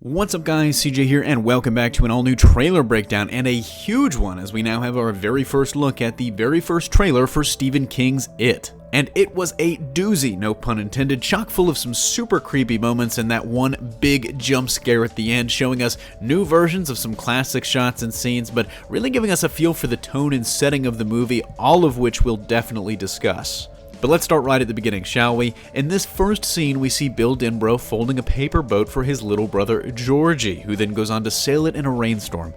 What's up guys, CJ here, and welcome back to an all-new trailer breakdown, and a huge one as we now have our very first look at the very first trailer for Stephen King's It. And it was a doozy, no pun intended, chock full of some super creepy moments and that one big jump scare at the end, showing us new versions of some classic shots and scenes, but really giving us a feel for the tone and setting of the movie, all of which we'll definitely discuss. But let's start right at the beginning, shall we? In this first scene, we see Bill Denbrough folding a paper boat for his little brother Georgie, who then goes on to sail it in a rainstorm.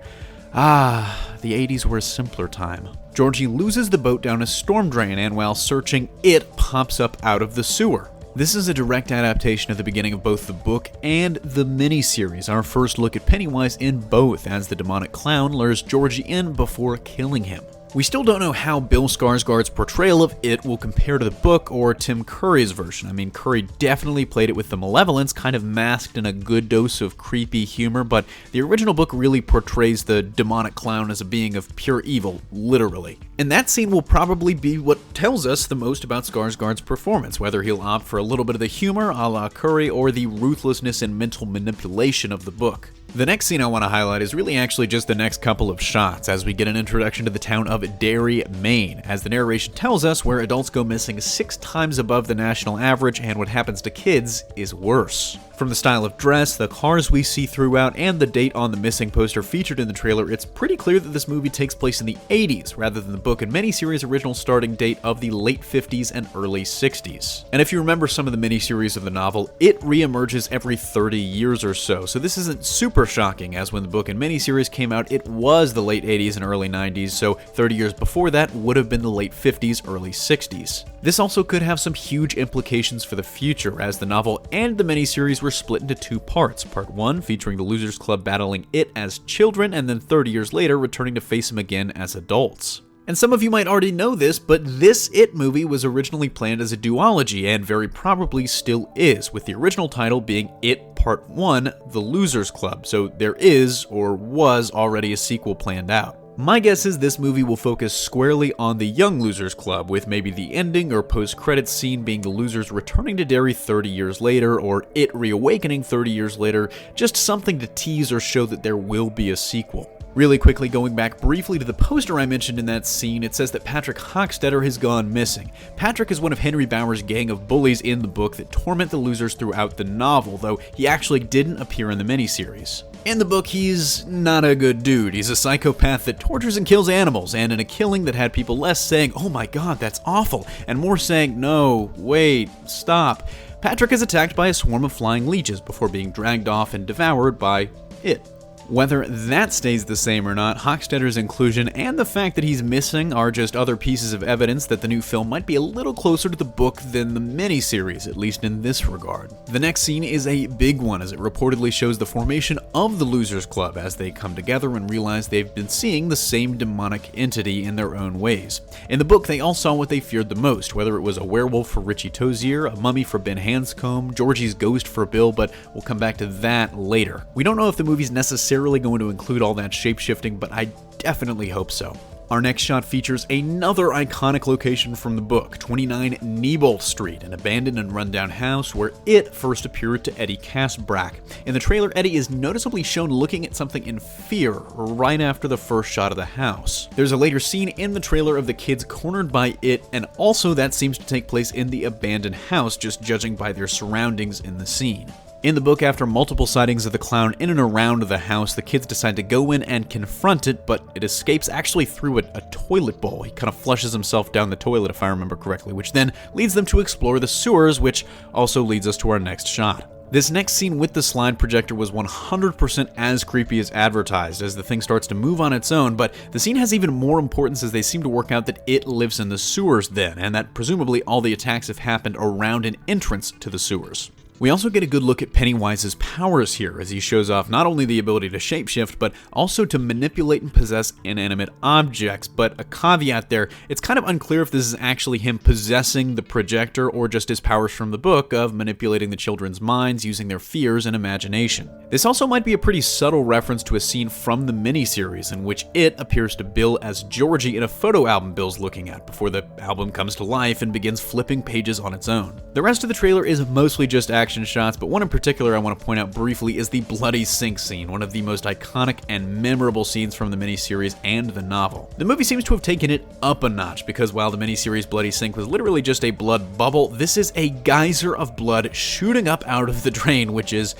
Ah, the 80s were a simpler time. Georgie loses the boat down a storm drain, and while searching, it pops up out of the sewer. This is a direct adaptation of the beginning of both the book and the miniseries, our first look at Pennywise in both, as the demonic clown lures Georgie in before killing him. We still don't know how Bill Skarsgård's portrayal of It will compare to the book or Tim Curry's version. I mean, Curry definitely played it with the malevolence, kind of masked in a good dose of creepy humor, but the original book really portrays the demonic clown as a being of pure evil, literally. And that scene will probably be what tells us the most about Skarsgård's performance, whether he'll opt for a little bit of the humor a la Curry or the ruthlessness and mental manipulation of the book. The next scene I want to highlight is really actually just the next couple of shots as we get an introduction to the town of Derry, Maine, as the narration tells us where adults go missing 6 times above the national average and what happens to kids is worse. From the style of dress, the cars we see throughout, and the date on the missing poster featured in the trailer, it's pretty clear that this movie takes place in the 80s rather than the book and miniseries original starting date of the late 50s and early 60s. And if you remember some of the miniseries of the novel, it reemerges every 30 years or so this isn't super shocking, as when the book and miniseries came out, it was the late 80s and early 90s, so 30 years before that would have been the late 50s, early 60s. This also could have some huge implications for the future, as the novel and the miniseries were split into 2 parts. Part 1 featuring the Losers Club battling It as children, and then 30 years later returning to face him again as adults. And some of you might already know this, but this It movie was originally planned as a duology, and very probably still is, with the original title being It Part 1, The Losers Club, so there is, or was already, a sequel planned out. My guess is this movie will focus squarely on the Young Losers Club, with maybe the ending or post-credits scene being the losers returning to Derry 30 years later, or It reawakening 30 years later, just something to tease or show that there will be a sequel. Really quickly, going back briefly to the poster I mentioned in that scene, it says that Patrick Hockstetter has gone missing. Patrick is one of Henry Bauer's gang of bullies in the book that torment the losers throughout the novel, though he actually didn't appear in the miniseries. In the book, he's not a good dude. He's a psychopath that tortures and kills animals, and in a killing that had people less saying, "Oh my god, that's awful," and more saying, "No, wait, stop," Patrick is attacked by a swarm of flying leeches before being dragged off and devoured by It. Whether that stays the same or not, Hockstetter's inclusion and the fact that he's missing are just other pieces of evidence that the new film might be a little closer to the book than the miniseries, at least in this regard. The next scene is a big one, as it reportedly shows the formation of the Losers Club as they come together and realize they've been seeing the same demonic entity in their own ways. In the book, they all saw what they feared the most, whether it was a werewolf for Richie Tozier, a mummy for Ben Hanscom, Georgie's ghost for Bill, but we'll come back to that later. We don't know if the movie's necessarily going to include all that shape-shifting, but I definitely hope so. Our next shot features another iconic location from the book, 29 Neibolt Street, an abandoned and rundown house where It first appeared to Eddie Casbrack. In the trailer, Eddie is noticeably shown looking at something in fear right after the first shot of the house. There's a later scene in the trailer of the kids cornered by It, and also that seems to take place in the abandoned house, just judging by their surroundings in the scene. In the book, after multiple sightings of the clown in and around the house, the kids decide to go in and confront it, but it escapes actually through a toilet bowl. He kind of flushes himself down the toilet, if I remember correctly, which then leads them to explore the sewers, which also leads us to our next shot. This next scene with the slide projector was 100% as creepy as advertised, as the thing starts to move on its own, but the scene has even more importance as they seem to work out that It lives in the sewers then, and that presumably all the attacks have happened around an entrance to the sewers. We also get a good look at Pennywise's powers here, as he shows off not only the ability to shapeshift, but also to manipulate and possess inanimate objects. But a caveat there, it's kind of unclear if this is actually him possessing the projector or just his powers from the book of manipulating the children's minds using their fears and imagination. This also might be a pretty subtle reference to a scene from the miniseries in which It appears to Bill as Georgie in a photo album Bill's looking at before the album comes to life and begins flipping pages on its own. The rest of the trailer is mostly just action action shots, but one in particular I want to point out briefly is the bloody sink scene, one of the most iconic and memorable scenes from the miniseries and the novel. The movie seems to have taken it up a notch, because while the miniseries Bloody Sink was literally just a blood bubble, this is a geyser of blood shooting up out of the drain, which is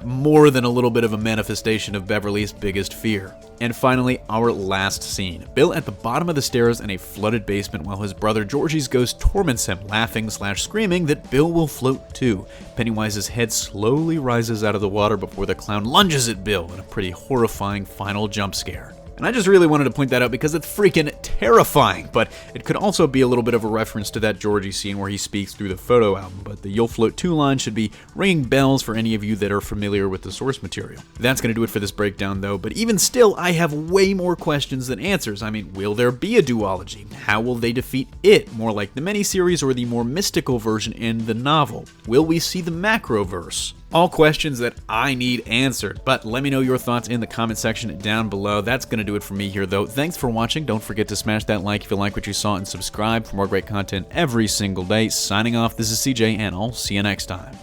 more than a little bit of a manifestation of Beverly's biggest fear. And finally, our last scene. Bill at the bottom of the stairs in a flooded basement while his brother Georgie's ghost torments him, laughing/screaming that Bill will float too. Pennywise's head slowly rises out of the water before the clown lunges at Bill in a pretty horrifying final jump scare. And I just really wanted to point that out because it's freaking terrifying, but it could also be a little bit of a reference to that Georgie scene where he speaks through the photo album, but the "You'll Float Too" line should be ringing bells for any of you that are familiar with the source material. That's going to do it for this breakdown though, but even still, I have way more questions than answers. I mean, will there be a duology? How will they defeat it, more like the miniseries or the more mystical version in the novel? Will we see the Macroverse? All questions that I need answered, but let me know your thoughts in the comment section down below. That's going to do it for me here, though. Thanks for watching. Don't forget to smash that like if you like what you saw and subscribe for more great content every single day. Signing off, this is CJ, and I'll see you next time.